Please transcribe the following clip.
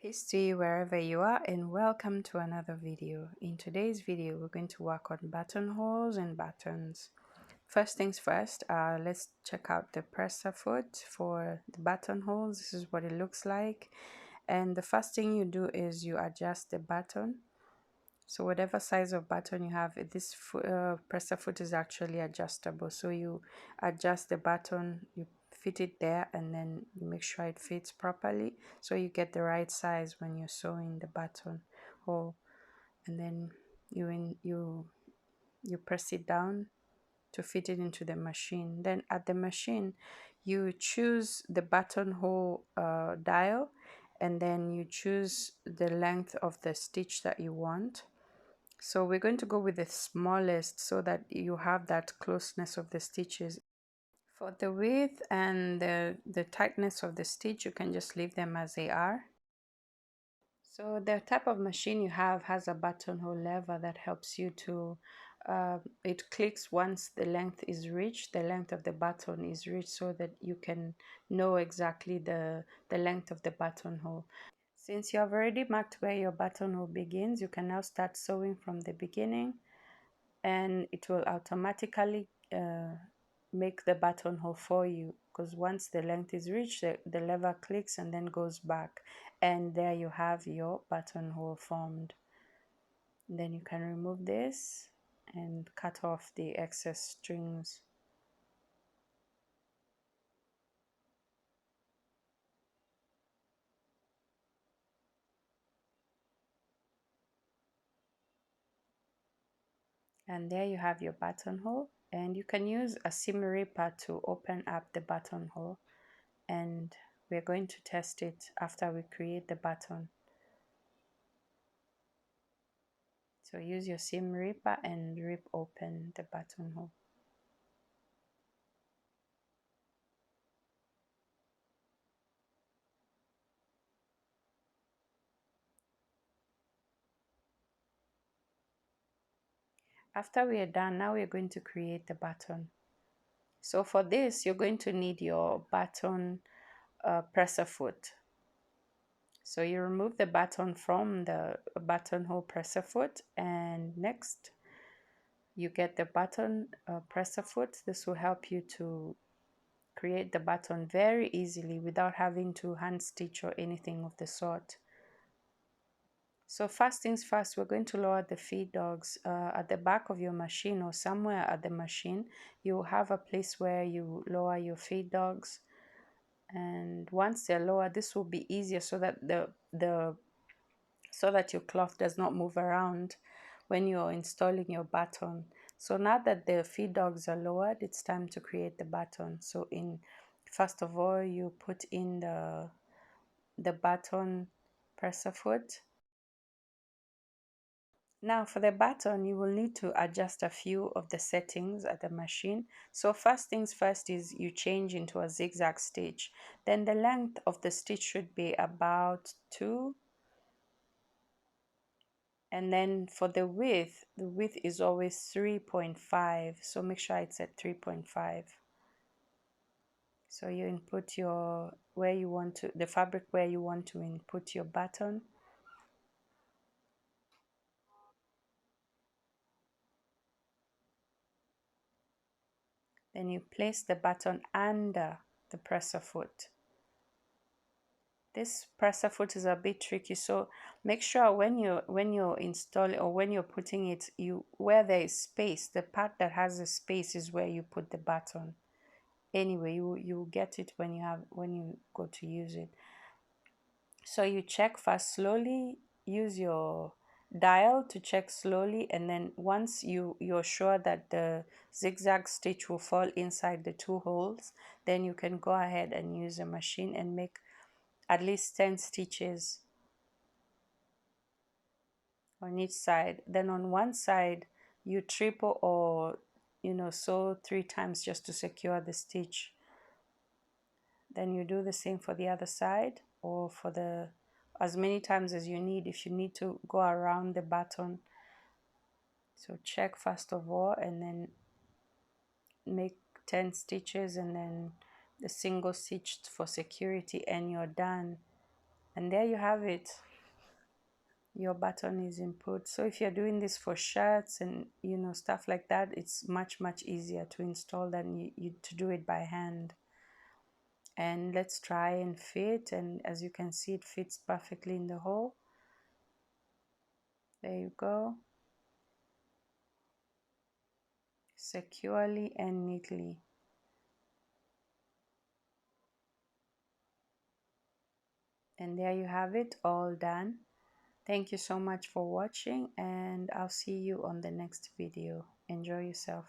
Peace to you wherever you are, and welcome to another video. In today's video, we're going to work on buttonholes and buttons. First things first, let's check out the presser foot for the buttonholes. This is what it looks like. And the first thing you do is you adjust the button. So whatever size of button you have, this presser foot is actually adjustable. So you adjust the button, you fit it there, and then you make sure it fits properly so you get the right size when you're sewing the button hole. And then you press it down to fit it into the machine. Then at the machine, you choose the buttonhole dial, and then you choose the length of the stitch that you want. So we're going to go with the smallest so that you have that closeness of the stitches. For the width and the tightness of the stitch, you can just leave them as they are. So the type of machine you have has a buttonhole lever that helps you to, it clicks once the length is reached, the length of the button is reached, so that you can know exactly the length of the buttonhole. Since you have already marked where your buttonhole begins, you can now start sewing from the beginning, and it will automatically make the buttonhole for you, because once the length is reached, the lever clicks and then goes back, and there you have your buttonhole formed. Then you can remove this and cut off the excess strings. And there you have your buttonhole, and you can use a seam ripper to open up the buttonhole, and we're going to test it after we create the button. So use your seam ripper and rip open the buttonhole. After we are done, now we're going to create the button. So for this, you're going to need your button presser foot. So you remove the button from the buttonhole presser foot, and next you get the button presser foot. This will help you to create the button very easily without having to hand stitch or anything of the sort. So first things first, we're going to lower the feed dogs at the back of your machine, or somewhere at the machine. You have a place where you lower your feed dogs, and once they're lower, this will be easier so that so that your cloth does not move around when you're installing your button. So now that the feed dogs are lowered, it's time to create the button. So first of all, you put in the button presser foot. Now for the button, you will need to adjust a few of the settings at the machine. So first things first is you change into a zigzag stitch. Then the length of the stitch should be about 2. And then for the width is always 3.5. So make sure it's at 3.5. So you input your the fabric where you want to input your button. Then you place the button under the presser foot. This presser foot is a bit tricky, so make sure when you're installing, or when you're putting it, where there is space, the part that has the space is where you put the button. Anyway, you get it when you go to use it. So you check first slowly, use your dial to check slowly, and then once you're sure that the zigzag stitch will fall inside the 2 holes, then you can go ahead and use a machine and make at least 10 stitches on each side. Then on one side you triple, or sew 3 times just to secure the stitch. Then you do the same for the other side, or for the as many times as you need if you need to go around the button. So check first of all, and then make 10 stitches, and then the single stitch for security, and you're done. And there you have it. Your button is input. So if you're doing this for shirts and stuff like that, it's much easier to install than you to do it by hand. And let's try and fit, and as you can see, it fits perfectly in the hole. There you go. Securely and neatly. And there you have it, all done. Thank you so much for watching, and I'll see you on the next video. Enjoy yourself.